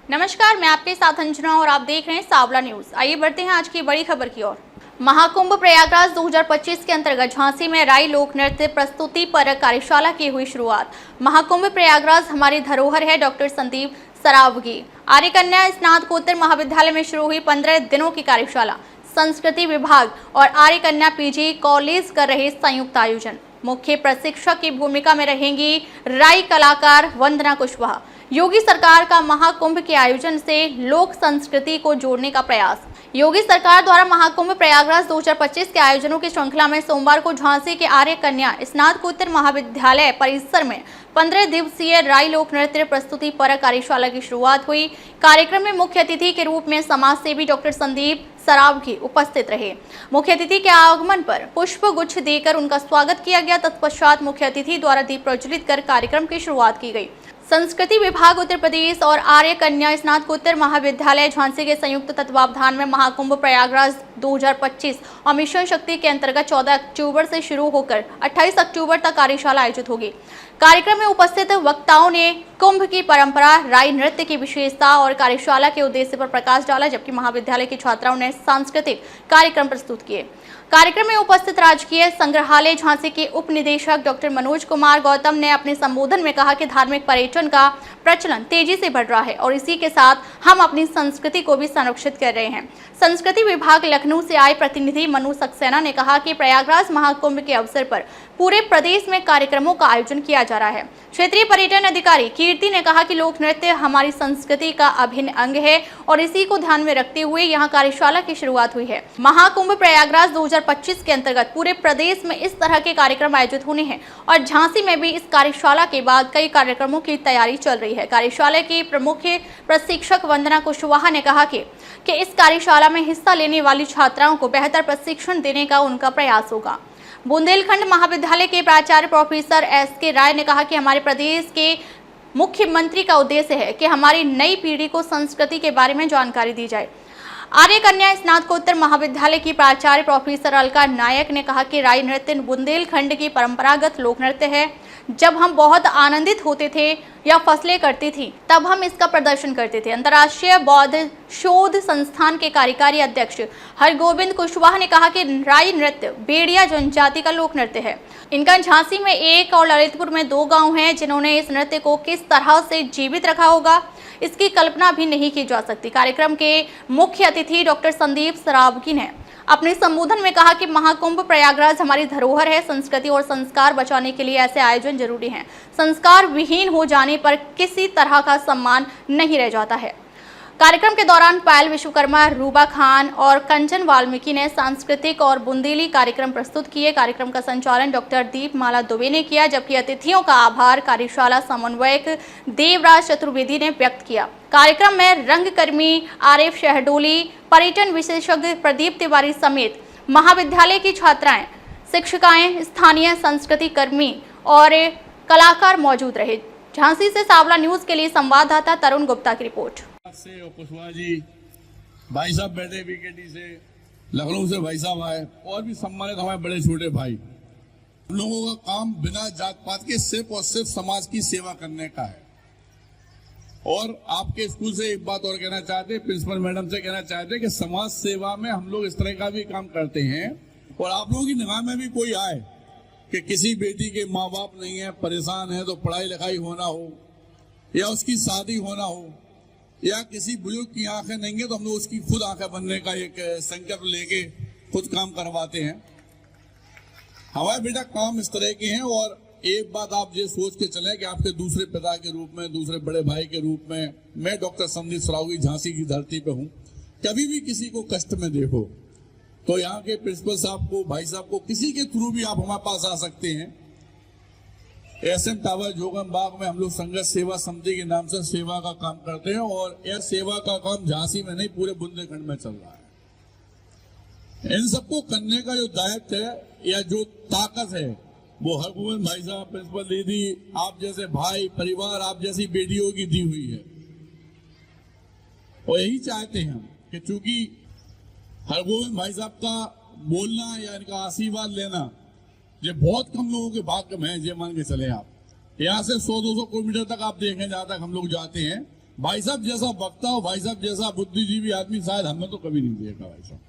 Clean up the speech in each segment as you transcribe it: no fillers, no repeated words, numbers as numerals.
नमस्कार, मैं आपके साथ अंजना और आप देख रहे हैं सांवला न्यूज। आइए बढ़ते हैं आज की बड़ी खबर की ओर। महाकुंभ प्रयागराज 2025 के अंतर्गत झांसी में राई लोक नृत्य प्रस्तुति पर कार्यशाला की हुई शुरुआत। महाकुंभ प्रयागराज हमारी धरोहर है। डॉक्टर संदीप सरावगी आर्य कन्या स्नातकोत्तर महाविद्यालय में शुरू हुई 15 दिनों की कार्यशाला। संस्कृति विभाग और आर्य कन्या पीजी कॉलेज कर रहे संयुक्त आयोजन। मुख्य प्रशिक्षक की भूमिका में रहेंगी राई कलाकार वंदना कुशवाहा। योगी सरकार का महाकुंभ के आयोजन से लोक संस्कृति को जोड़ने का प्रयास। योगी सरकार द्वारा महाकुंभ प्रयागराज 2025 के आयोजनों की श्रृंखला में सोमवार को झांसी के आर्य कन्या स्नातकोत्तर महाविद्यालय परिसर में 15 दिवसीय राई लोक नृत्य प्रस्तुति पर कार्यशाला की शुरुआत हुई। कार्यक्रम में मुख्य अतिथि के रूप में समाज सेवी डॉक्टर संदीप सरावगी उपस्थित रहे। मुख्य अतिथि के आगमन पर पुष्प गुच्छ देकर उनका स्वागत किया गया। तत्पश्चात मुख्य अतिथि द्वारा दीप प्रज्वलित कर कार्यक्रम की शुरुआत की गई। संस्कृति विभाग उत्तर प्रदेश और आर्य कन्या स्नातकोत्तर महाविद्यालय झांसी के संयुक्त तत्वावधान में महाकुंभ प्रयागराज 2025 और मिशन शक्ति के अंतर्गत 14 अक्टूबर से शुरू होकर 28 अक्टूबर तक कार्यशाला आयोजित होगी। कार्यक्रम में उपस्थित वक्ताओं ने कुंभ की परंपरा, राई नृत्य की विशेषता और कार्यशाला के उद्देश्य पर प्रकाश डाला, जबकि महाविद्यालय की छात्राओं ने सांस्कृतिक कार्यक्रम प्रस्तुत किए। कार्यक्रम में उपस्थित राजकीय संग्रहालय झांसी के उप निदेशक डॉक्टर मनोज कुमार गौतम ने अपने संबोधन में कहा कि धार्मिक पर्यटन का प्रचलन तेजी से बढ़ रहा है और इसी के साथ हम अपनी संस्कृति को भी संरक्षित कर रहे हैं। संस्कृति विभाग लखनऊ से आए प्रतिनिधि मनु सक्सेना ने कहा कि प्रयागराज महाकुंभ के अवसर पर पूरे प्रदेश में कार्यक्रमों का आयोजन किया जा रहा है। क्षेत्रीय पर्यटन अधिकारी कीर्ति ने कहा कि लोक नृत्य हमारी संस्कृति का अभिन्न अंग है और इसी को ध्यान में रखते हुए यहाँ कार्यशाला की शुरुआत हुई है। महाकुंभ प्रयागराज 2025 के अंतर्गत पूरे प्रदेश में इस तरह के कार्यक्रम आयोजित होने हैं और झांसी में भी इस कार्यशाला के बाद कई कार्यक्रमों की तैयारी चल रही है। कार्यशाला की प्रमुख प्रशिक्षक वंदना कुशवाहा ने कहा कि इस कार्यशाला में हिस्सा लेने वाली छात्राओं को बेहतर प्रशिक्षण देने का उनका प्रयास होगा। बुंदेलखंड महाविद्यालय के प्राचार्य प्रोफेसर एस.के. राय ने कहा कि हमारे प्रदेश के मुख्यमंत्री का उद्देश्य है कि हमारी नई पीढ़ी को संस्कृति के बारे में जानकारी दी जाए। आर्य कन्या स्नातकोत्तर महाविद्यालय की प्राचार्य प्रोफेसर अलका नायक ने कहा कि राई नृत्य बुंदेलखंड की परंपरागत लोक नृत्य है। जब हम बहुत आनंदित होते थे या फसलें करती थी तब हम इसका प्रदर्शन करते थे। अंतर्राष्ट्रीय बौद्ध शोध संस्थान के कार्यकारी अध्यक्ष हरगोविंद कुशवाहा ने कहा कि राई नृत्य बेड़िया जनजाति का लोक नृत्य है। इनका झांसी में 1 और ललितपुर में 2 गांव हैं जिन्होंने इस नृत्य को किस तरह से जीवित रखा होगा, इसकी कल्पना भी नहीं की जा सकती। कार्यक्रम के मुख्य अतिथि डॉक्टर संदीप सरावगी ने अपने संबोधन में कहा कि महाकुंभ प्रयागराज हमारी धरोहर है। संस्कृति और संस्कार बचाने के लिए ऐसे आयोजन जरूरी हैं। संस्कार विहीन हो जाने पर किसी तरह का सम्मान नहीं रह जाता है। कार्यक्रम के दौरान पायल विश्वकर्मा, रूबा खान और कंचन वाल्मीकि ने सांस्कृतिक और बुंदेली कार्यक्रम प्रस्तुत किए। कार्यक्रम का संचालन डॉक्टर दीपमाला दुबे ने किया, जबकि अतिथियों का आभार कार्यशाला समन्वयक देवराज चतुर्वेदी ने व्यक्त किया। कार्यक्रम में रंगकर्मी आरिफ शहडोली, पर्यटन विशेषज्ञ प्रदीप तिवारी समेत महाविद्यालय की छात्राएं, शिक्षिकाएं, स्थानीय संस्कृति कर्मी और कलाकार मौजूद रहे। झांसी से सांवला न्यूज के लिए संवाददाता तरुण गुप्ता की रिपोर्ट। से और कुशवाहा जी भाई साहब बैठे, बीकेटी से, लखनऊ से भाई साहब आए और भी सम्मानित हमारे बड़े छोटे भाई। हम लोगों का काम बिना जात पात के सिर्फ और सिर्फ समाज की सेवा करने का है। और आपके स्कूल से एक बात और कहना चाहते, प्रिंसिपल मैडम से कहना चाहते कि समाज सेवा में हम लोग इस तरह का भी काम करते हैं। और आप लोगों की निगाह में भी कोई आए कि किसी बेटी के माँ बाप नहीं है, परेशान है, तो पढ़ाई लिखाई होना हो या उसकी शादी होना हो या किसी बुजुर्ग की आंखें नहीं है तो हम लोग उसकी खुद आंखें बनने का एक संकल्प लेके खुद काम करवाते हैं। हमारे बेटा काम इस तरह के हैं। और एक बात आप ये सोच के चलें कि आपके दूसरे पिता के रूप में, दूसरे बड़े भाई के रूप में मैं डॉक्टर संदीप सरावगी झांसी की धरती पे हूँ। कभी भी किसी को कष्ट में देखो तो यहाँ के प्रिंसिपल साहब को, भाई साहब को, किसी के थ्रू भी आप हमारे पास आ सकते हैं। एसएम टावर जोगम बाग में हम लोग संघर्ष सेवा समिति के नाम से सेवा का काम करते हैं और यह सेवा का काम झांसी में नहीं पूरे बुंदेलखंड में चल रहा है। इन सबको करने का जो दायित्व है या जो ताकत है वो हरगोविंद भाई साहब, प्रिंसिपल दीदी, आप जैसे भाई, परिवार, आप जैसी बेटियों की दी हुई है। और यही चाहते हैं हम कि चूंकि हरगोविंद भाई साहब का बोलना या इनका आशीर्वाद लेना ये बहुत कम लोगों के भाग्य में है। ये मान के चले आप यहाँ से 100-200 किलोमीटर तक आप देखें, जहां तक हम लोग जाते हैं भाई साहब जैसा वक्ता हो, भाई साहब जैसा बुद्धिजीवी आदमी शायद हमने तो कभी नहीं देखा भाई साहब।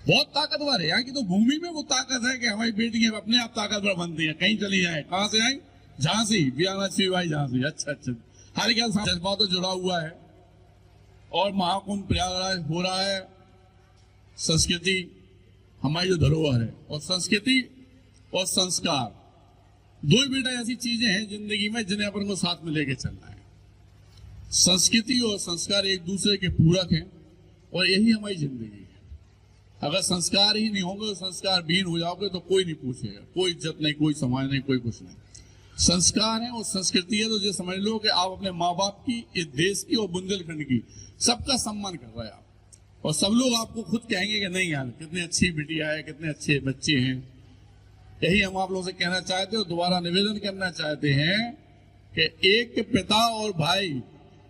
बहुत ताकतवर है, यहाँ की तो भूमि में वो ताकत है कि हमारी बेटियां अपने आप ताकतवर बनती है, कहीं चली जाए। कहां से आई? झांसी, बियाना भाई झांसी। अच्छा अच्छा, हर क्या जज्बा तो जुड़ा हुआ है। और महाकुंभ प्रयागराज हो रहा है। संस्कृति हमारी जो धरोहर है, और संस्कृति और संस्कार दो ही बेटा ऐसी चीजें हैं जिंदगी में जिन्हें अपन को साथ में लेके चलना है। संस्कृति और संस्कार एक दूसरे के पूरक हैं, और यही हमारी जिंदगी है। अगर संस्कार ही नहीं होंगे, संस्कार विहीन हो जाओगे तो कोई नहीं पूछेगा, कोई इज्जत नहीं, कोई सम्मान नहीं, कोई कुछ नहीं। संस्कार है और संस्कृति है, तो ये समझ लो कि आप अपने माँ बाप की, इस देश की और बुंदेलखंड की सबका सम्मान कर रहे हैं आप। और सब लोग आपको खुद कहेंगे कि नहीं यार कितनी अच्छी बिटिया है, कितने अच्छे बच्चे हैं। यही हम आप लोगों से कहना चाहते हैं और दोबारा निवेदन करना चाहते हैं कि एक पिता और भाई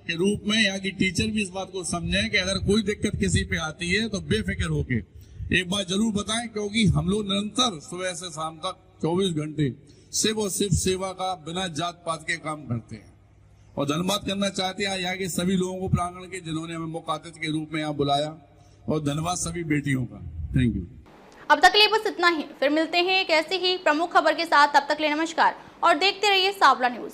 के रूप में यहाँ की टीचर भी इस बात को समझें कि अगर कोई दिक्कत किसी पे आती है तो बेफिक्र होके एक बार जरूर बताएं, क्योंकि हम लोग निरंतर सुबह से शाम तक 24 घंटे सिर्फ और सिर्फ सेवा का बिना जात पात के काम करते हैं। और धन्यवाद करना चाहते हैं यहाँ के सभी लोगों को प्रांगण के, जिन्होंने हमें मुख्य अतिथि के रूप में यहाँ बुलाया, और धन्यवाद सभी बेटियों का। Thank you. अब तक के लिए बस इतना ही, फिर मिलते हैं एक ऐसी ही प्रमुख खबर के साथ। तब तक के लिए नमस्कार और देखते रहिए सांवला न्यूज।